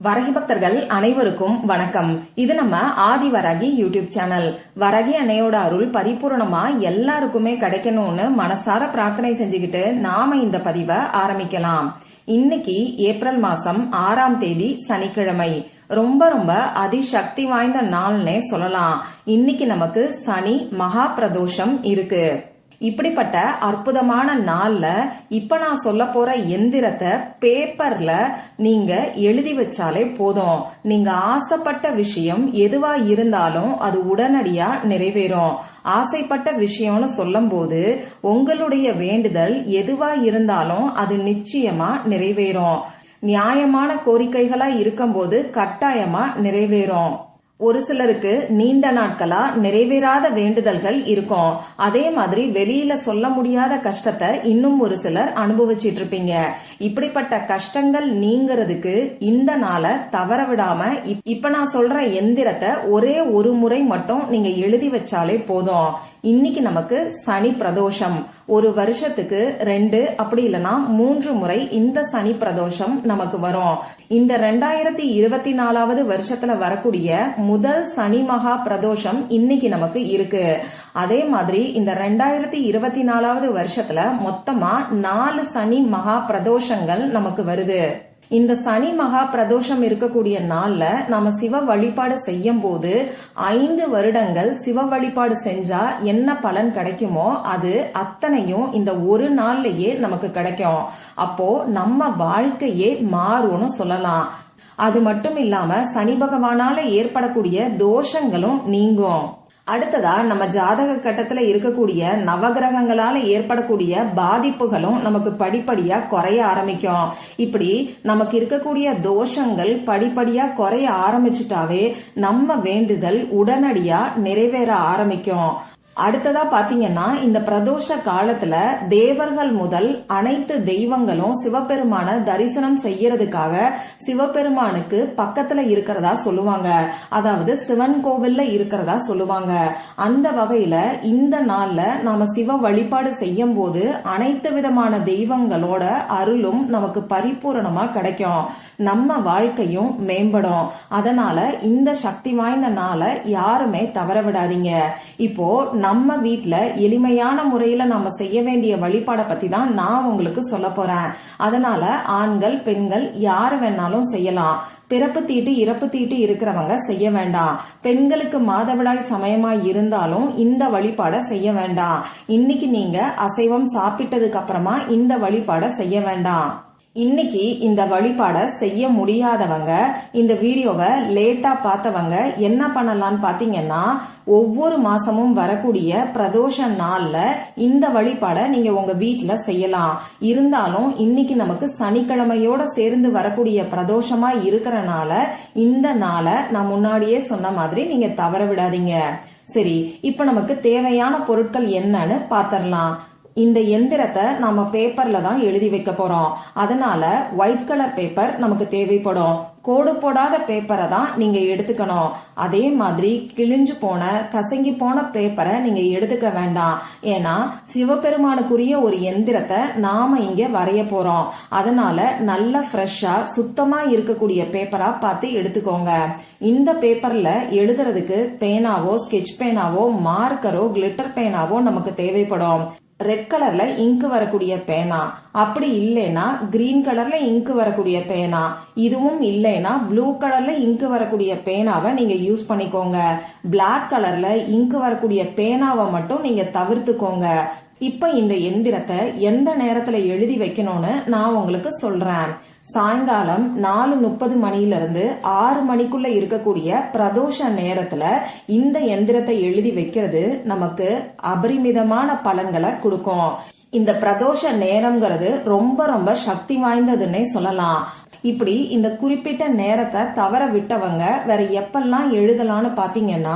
வரகி பக்தர்கள் அனைவருக்கும் வணக்கம். இது நம்ம ஆதி வரகி யூடியூப் சேனல். வரகி அன்னையோட அருள் பரிபூர்ணமா எல்லாருக்குமே கிடைக்கணும்னு மனசார பிரார்த்தனை செஞ்சுக்கிட்டு நாம இந்த பதிவை ஆரம்பிக்கலாம். இன்னைக்கு ஏப்ரல் மாசம் 6ஆம் தேதி சனிக்கிழமை. ரொம்ப ரொம்ப அதிசக்தி வாய்ந்த நாள்னே சொல்லலாம். இன்னைக்கு நமக்கு சனி மகா பிரதோஷம் இருக்கு. இப்படிப்பட்ட அற்புதமான நாள்ல இப்ப நான் சொல்ல போற எந்திரத்தை பேப்பர்ல நீங்க எழுதி வச்சாலே போதும். நீங்க ஆசைப்பட்ட விஷயம் எதுவா இருந்தாலும் அது உடனடியா நிறைவேறும். ஆசைப்பட்ட விஷயம்னு சொல்லும் போது உங்களுடைய வேண்டுதல் எதுவா இருந்தாலும் அது நிச்சயமா நிறைவேறும். நியாயமான கோரிக்கைகளா இருக்கும்போது கட்டாயமா நிறைவேறும். ஒரு சிலருக்கு நீண்ட நாட்களா நிறைவேறாத வேண்டுதல்கள் இருக்கும். அதே மாதிரி வெளியில சொல்ல முடியாத கஷ்டத்தை இன்னும் ஒரு சிலர் அனுபவிச்சிட்டு இருப்பீங்க. இப்படிப்பட்ட கஷ்டங்கள் நீங்கிறதுக்கு இந்த நாளை தவற விடாம இப்ப நான் சொல்ற எந்திரத்தை ஒரே ஒரு முறை மட்டும் நீங்க எழுதி வச்சாலே போதும். இன்னைக்கு நமக்கு சனி பிரதோஷம். ஒரு வருஷத்துக்கு 2 அப்படி இல்லைன்னா 3 முறை இந்த சனி பிரதோஷம் நமக்கு வரும். இந்த 2024வது வருஷத்துல வரக்கூடிய முதல் சனி மகா பிரதோஷம் இன்னைக்கு நமக்கு இருக்கு. அதே மாதிரி இந்த 2024வது வருஷத்துல மொத்தமா 4 சனி மகா பிரதோஷங்கள் நமக்கு வருது. இந்த சனி மகா பிரதோஷம் இருக்கக்கூடிய நாள்ல நாம சிவ வழிபாடு செய்யும் போது 5 வருடங்கள் சிவ வழிபாடு செஞ்சா என்ன பலன் கிடைக்குமோ அது அத்தனையும் இந்த ஒரு நாள்லயே நமக்கு கிடைக்கும். அப்போ நம்ம வாழ்க்கையே மாறும்னு சொல்லலாம். அது மட்டும் இல்லாம சனி பகவானால ஏற்படக்கூடிய தோஷங்களும் நீங்கும். அடுத்ததா நம்ம ஜாதக கட்டத்துல இருக்கக்கூடிய நவகிரகங்களால ஏற்படக்கூடிய பாதிப்புகளும் நமக்கு படிப்படியா குறைய ஆரம்பிக்கும். இப்படி நமக்கு இருக்கக்கூடிய தோஷங்கள் படிப்படியா குறைய ஆரம்பிச்சுட்டாவே நம்ம வேண்டுதல் உடனடியா நிறைவேற ஆரம்பிக்கும். அடுத்ததா பாத்தீங்கன்னா இந்த பிரதோஷ காலத்துல தேவர்கள் முதல் அனைத்து தெய்வங்களும் சிவபெருமான தரிசனம் செய்யறதுக்காக சிவபெருமானுக்கு பக்கத்துல இருக்கிறதா சொல்லுவாங்க. அதாவது சிவன் கோவில்ல இருக்கிறதா சொல்லுவாங்க. அந்த வகையில இந்த நாள்ல நாம சிவ வழிபாடு செய்யும் போது அனைத்து விதமான தெய்வங்களோட அருளும் நமக்கு பரிபூரணமா கிடைக்கும். நம்ம வாழ்க்கையும் மேம்படும். அதனால இந்த சக்தி வாய்ந்த நாளை யாருமே தவற விடாதீங்க. இப்போ நம்ம வீட்ல எளிமையான முறையில நாம செய்ய வேண்டிய வழிபாட பத்தி தான் நான் உங்களுக்கு சொல்ல போறேன். அதனால ஆண்கள் பெண்கள் யாரு வேணாலும் செய்யலாம். பிறப்பு தீட்டு இறப்பு தீட்டு இருக்கிறவங்க செய்ய வேண்டாம். பெண்களுக்கு மாதவிடாய் சமயமா இருந்தாலும் இந்த வழிபாட செய்ய வேண்டாம். இன்னைக்கு நீங்க அசைவம் சாப்பிட்டதுக்கு அப்புறமா இந்த வழிபாட செய்ய வேண்டாம். இன்னைக்கு இந்த வழிபாட செய்ய முடியாதவங்க, இந்த வீடியோவை லேட்டா பார்த்தவங்க என்ன பண்ணலாம்னு பாத்தீங்கன்னா, ஒவ்வொரு மாசமும் வரக்கூடிய பிரதோஷ நாள்ல இந்த வழிபாட நீங்க உங்க வீட்டுல செய்யலாம். இருந்தாலும் இன்னைக்கு நமக்கு சனிக்கிழமையோட சேர்ந்து வரக்கூடிய பிரதோஷமா இருக்கிறனால இந்த நாளை நான் முன்னாடியே சொன்ன மாதிரி நீங்க தவற விடாதீங்க. சரி, இப்ப நமக்கு தேவையான பொருட்கள் என்னன்னு பாத்திரலாம். இந்த எந்திரத்தை நாம பேப்பர்ல தான் எழுதி வைக்க போறோம். அதனால ஒயிட் கலர் பேப்பர் நமக்கு தேவைப்படும். கோடு போடாத பேப்பரை தான் நீங்க எடுத்துக்கணும். அதே மாதிரி கிழிஞ்சு போன கசங்கி போன பேப்பரை நீங்க எடுத்துக்க வேண்டாம். ஏன்னா சிவபெருமானுக்குரிய ஒரு எந்திரத்தை நாம இங்க வரைய போறோம். அதனால நல்ல ஃப்ரெஷ்ஷா சுத்தமா இருக்கக்கூடிய பேப்பரா பார்த்து எடுத்துக்கோங்க. இந்த பேப்பர்ல எழுதுறதுக்கு பேனாவோ ஸ்கெட்ச் பேனாவோ மார்க்கரோ கிளிட்டர் பேனாவோ நமக்கு தேவைப்படும். ரெட் கலர்ல இங்கு வரக்கூடிய பேனா, அப்படி இல்லைன்னா கிரீன் கலர்ல இங்கு வரக்கூடிய பேனா, இதுவும் இல்லைன்னா ப்ளூ கலர்ல இங்கு வரக்கூடிய பேனாவை நீங்க யூஸ் பண்ணிக்கோங்க. பிளாக் கலர்ல இங்கு வரக்கூடிய பேனாவை மட்டும் நீங்க தவிர்த்துக்கோங்க. இப்ப இந்த எந்திரத்தை எந்த நேரத்துல எழுதி வைக்கணும்னு நான் உங்களுக்கு சொல்றேன். சாயங்காலம் 4:30 மணியிலிருந்து 6 மணிக்குள்ள இருக்கக்கூடிய பிரதோஷ நேரத்துல இந்த எந்திரத்தை எழுதி வைக்கிறது நமக்கு அபரிமிதமான பலன்களை கொடுக்கும். இந்த பிரதோஷ நேரம்ங்கிறது ரொம்ப ரொம்ப சக்தி வாய்ந்ததுன்னே சொல்லலாம். இப்படி இந்த குறிப்பிட்ட நேரத்தை தவற விட்டவங்க வேற எப்பெல்லாம் எழுதலாம்னு பாத்தீங்கன்னா,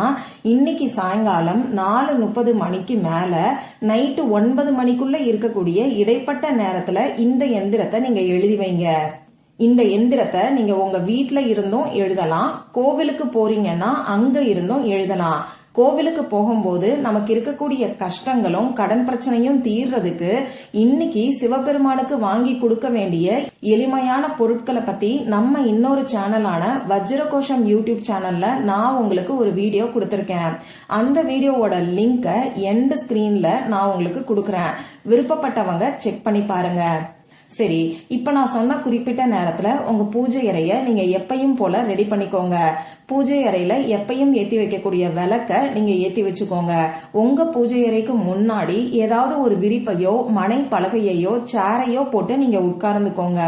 இன்னைக்கு சாயங்காலம் 4:30 மணிக்கு மேல நைட்டு 9 மணிக்குள்ள இருக்கக்கூடிய இடைப்பட்ட நேரத்துல இந்த எந்திரத்தை நீங்க எழுதி வைங்க. இந்த எந்திரத்தை நீங்க உங்க வீட்ல இருந்தும் எழுதலாம். கோவிலுக்கு போறீங்கன்னா அங்க இருந்தும் எழுதலாம். கோவிலுக்கு போகும்போது நமக்கு இருக்கக்கூடிய கஷ்டங்களும் கடன் பிரச்சனையும் தீர்றதுக்கு இன்னைக்கு சிவபெருமானுக்கு வாங்கி கொடுக்க வேண்டிய எளிமையான பொருட்களை பத்தி நம்ம இன்னொரு சேனலான வஜ்ரகோஷம் யூடியூப் சேனல்ல நான் உங்களுக்கு ஒரு வீடியோ கொடுத்திருக்கேன். அந்த வீடியோவோட லிங்கை எண்ட் ஸ்கிரீன்ல நான் உங்களுக்கு கொடுக்கறேன். விருப்பப்பட்டவங்க செக் பண்ணி பாருங்க. சரி, இப்ப நான் சொன்ன குறிப்பிட்ட நேரத்துல உங்க பூஜை அறைய நீங்க எப்பயும் போல ரெடி பண்ணிக்கோங்க. பூஜை அறையில எப்பயும் ஏத்தி வைக்கக்கூடிய விளக்க நீங்க ஏத்தி வச்சுக்கோங்க. உங்க பூஜை அறைக்கு முன்னாடி ஏதாவது ஒரு விரிப்பையோ மனை பலகையோ சேரையோ போட்டு நீங்க உட்கார்ந்துக்கோங்க.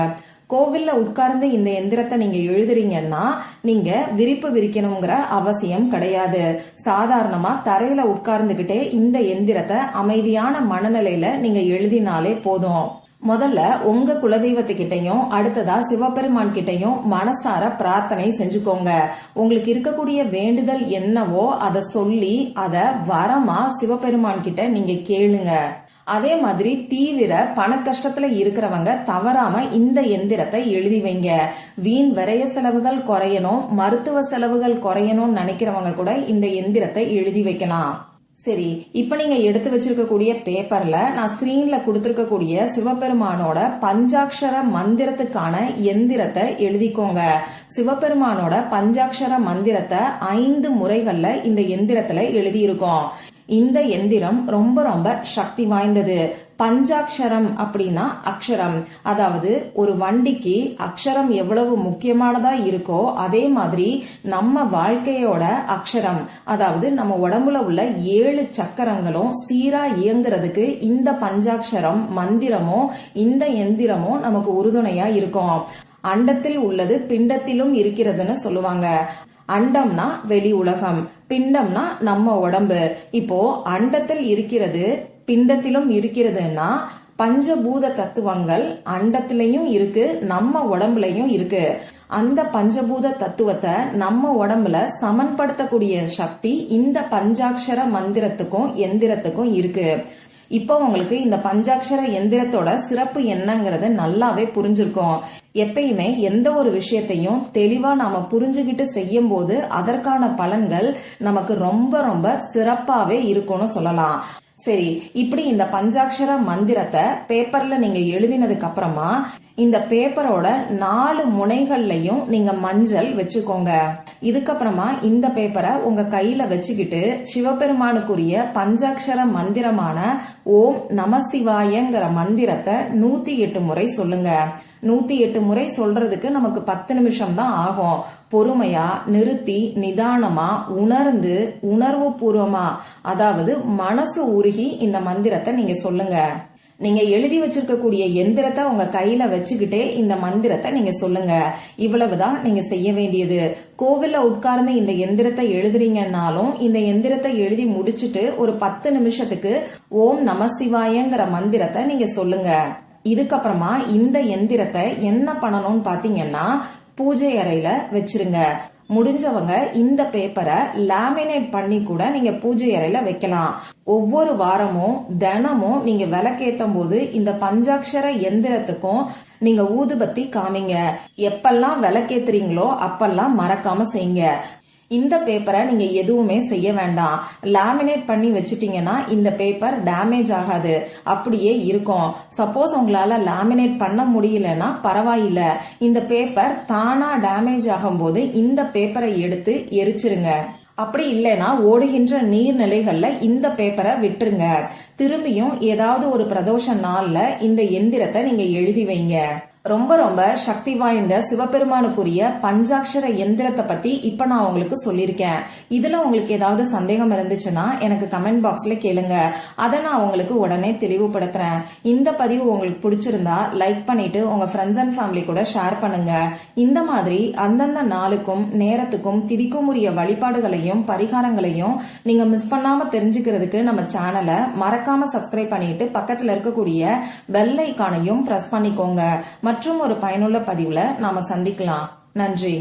கோவில்ல உட்கார்ந்து இந்த எந்திரத்தை நீங்க எழுதுறீங்கன்னா நீங்க விரிப்பு விரிக்கணுங்கிற அவசியம் கிடையாது. சாதாரணமா தரையில உட்கார்ந்துகிட்டே இந்த எந்திரத்தை அமைதியான மனநிலையில நீங்க எழுதினாலே போதும். முதல்ல உங்க குலதெய்வத்துக்கிட்டையும் அடுத்ததா சிவபெருமான் கிட்டையும் மனசார பிரார்த்தனை செஞ்சுக்கோங்க. உங்களுக்கு இருக்கக்கூடிய வேண்டுதல் என்னவோ அதை சொல்லி அத வரமா சிவபெருமான் கிட்ட நீங்க கேளுங்க. அதே மாதிரி தீவிர பண கஷ்டத்துல இருக்கிறவங்க தவறாம இந்த எந்திரத்தை எழுதி வைங்க. வீண் விரய செலவுகள் குறையணும், மருத்துவ செலவுகள் குறையணும்னு நினைக்கிறவங்க கூட இந்த எந்திரத்தை எழுதி வைக்கலாம். சரி, இப்ப நீங்க எடுத்து வச்சிருக்கக்கூடிய பேப்பர்ல நான் ஸ்கிரீன்ல கொடுத்திருக்கக்கூடிய சிவபெருமானோட பஞ்சாட்சர மந்திரத்துக்கான எந்திரத்தை எழுதிக்கோங்க. சிவபெருமானோட பஞ்சாட்சர மந்திரத்தை 5 முறைகள்ல இந்த எந்திரத்துல எழுதியிருக்கோம். இந்த எந்திரம் ரொம்ப ரொம்ப சக்தி வாய்ந்தது. பஞ்சாட்சரம் அப்படின்னா அக்ஷரம், அதாவது ஒரு வண்டிக்கு அக்ஷரம் எவ்வளவு முக்கியமானதா இருக்கோ அதே மாதிரி நம்ம வாழ்க்கையோட அக்ஷரம், அதாவது நம்ம உடம்புல உள்ள 7 சக்கரங்களும் சீரா இயங்குறதுக்கு இந்த பஞ்சாட்சரம் மந்திரமும் இந்த எந்திரமும் நமக்கு உறுதுணையா இருக்கும். அண்டத்தில் உள்ளது பிண்டத்திலும் இருக்கிறதுன்னு சொல்லுவாங்க. அண்டம்னா வெளி உலகம், பிண்டம்னா நம்ம உடம்பு. இப்போ அண்டத்தில் இருக்கிறது பிண்டத்திலும் இருக்கிறதுன்னா பஞ்சபூத தத்துவங்கள் அண்டத்திலையும் இருக்கு, நம்ம உடம்புலயும் இருக்கு. அந்த பஞ்சபூத தத்துவத்தை நம்ம உடம்புல சமன்படுத்தக்கூடிய சக்தி இந்த பஞ்சாட்சர மந்திரத்துக்கும் எந்திரத்துக்கும் இருக்கு. இப்போ உங்களுக்கு இந்த பஞ்சாட்சர எந்திரத்தோட சிறப்பு என்னங்கறது நல்லாவே புரிஞ்சிருக்கும். எப்பயுமே எந்த ஒரு விஷயத்தையும் தெளிவா நாம புரிஞ்சுகிட்டு செய்யும் போது அதற்கான பலன்கள் நமக்கு ரொம்ப ரொம்ப சிறப்பாவே இருக்கும்னு சொல்லலாம். சரி, இப்படி இந்த பஞ்சாட்சர மந்திரத்தை பேப்பர்ல நீங்க எழுதினதுக்கு அப்புறமா இந்த பேப்பரோட 4 முனைகள்லயும் நீங்க மஞ்சள் வச்சுக்கோங்க. இதுக்கப்புறமா இந்த பேப்பரை உங்க கையில வச்சுக்கிட்டு சிவபெருமானுக்குரிய பஞ்சாட்சர மந்திரமான ஓம் நமசிவாயங்கிற மந்திரத்தை 108 முறை சொல்லுங்க. 108 முறை சொல்றதுக்கு நமக்கு 10 நிமிஷம் தான் ஆகும். பொறுமையா நிறுத்தி நிதானமா உணர்ந்து உணர்வு பூர்வமா, அதாவது மனசு உருகி இந்த மந்திரத்தை நீங்க சொல்லுங்க. நீங்க எழுதி வச்சிருக்கக்கூடிய எந்திரத்தை உங்க கையில வச்சுக்கிட்டே இந்த மந்திரத்தை நீங்க சொல்லுங்க. இவ்வளவுதான் நீங்க செய்ய வேண்டியது. கோவில்ல உட்கார்ந்து இந்த எந்திரத்தை எழுதுறீங்கன்னாலும் இந்த எந்திரத்தை எழுதி முடிச்சுட்டு ஒரு 10 நிமிஷத்துக்கு ஓம் நமசிவாயங்கிற மந்திரத்தை நீங்க சொல்லுங்க. இதுக்கப்புறமா இந்த எந்திரத்தை என்ன பண்ணணும்னு பாத்தீங்கன்னா பூஜை அறையில வச்சிருங்க. முடிஞ்சவங்க இந்த பேப்பரை லேமினேட் பண்ணி கூட நீங்க பூஜை அறையில வைக்கலாம். ஒவ்வொரு வாரமும் தினமும் நீங்க விளக்கேத்தும் போது இந்த பஞ்சாட்சர எந்திரத்துக்கும் நீங்க ஊதுபத்தி காமிங்க. எப்பெல்லாம் விளக்கேத்துறீங்களோ அப்பெல்லாம் மறக்காம செய்யுங்க. இந்த பேப்பரை நீங்க எதுவுமே செய்ய வேண்டாம். லேமினேட் பண்ணி வச்சிட்டீங்கன்னா இந்த பேப்பர் டேமேஜ் ஆகாது, அப்படியே இருக்கும். சப்போஸ் உங்களால லேமினேட் பண்ண முடியலன்னா பரவாயில்ல, இந்த பேப்பர் தானா டேமேஜ் ஆகும்போது இந்த பேப்பரை எடுத்து எரிச்சிருங்க. அப்படி இல்லைன்னா ஓடுகின்ற நீர்நிலைகள்ல இந்த பேப்பரை விட்டுருங்க. திரும்பியும் ஏதாவது ஒரு பிரதோஷ நாள்ல இந்த எந்திரத்தை நீங்க எழுதி வைங்க. ரொம்ப ரொம்ப சக்தி வாய்ந்த சிவபெருமானுக்குரிய பஞ்சாட்சர எந்திரத்தை பத்தி இப்ப நான் உங்களுக்கு சொல்லியிருக்கேன். இதுல உங்களுக்கு ஏதாவது சந்தேகம் இருந்துச்சுன்னா எனக்கு கமெண்ட் பாக்ஸ்ல கேளுங்க. அதை நான் உங்களுக்கு உடனே தெளிவுபடுத்துறேன். இந்த பதிவு உங்களுக்கு பிடிச்சிருந்தா லைக் பண்ணிட்டு உங்க ஃப்ரெண்ட்ஸ் அண்ட் ஃபேமிலி கூட ஷேர் பண்ணுங்க. இந்த மாதிரி அந்தந்த நாளுக்கும் நேரத்துக்கும் திதிக்கும் உரிய வழிபாடுகளையும் பரிகாரங்களையும் நீங்க மிஸ் பண்ணாம தெரிஞ்சுக்கிறதுக்கு நம்ம சேனலை மறக்காம சப்ஸ்கிரைப் பண்ணிட்டு பக்கத்துல இருக்கக்கூடிய பெல் ஐகானையும் பிரஸ் பண்ணிக்கோங்க. மற்றும் ஒரு பயனுள்ள பதிவுல நாம சந்திக்கலாம். நன்றி.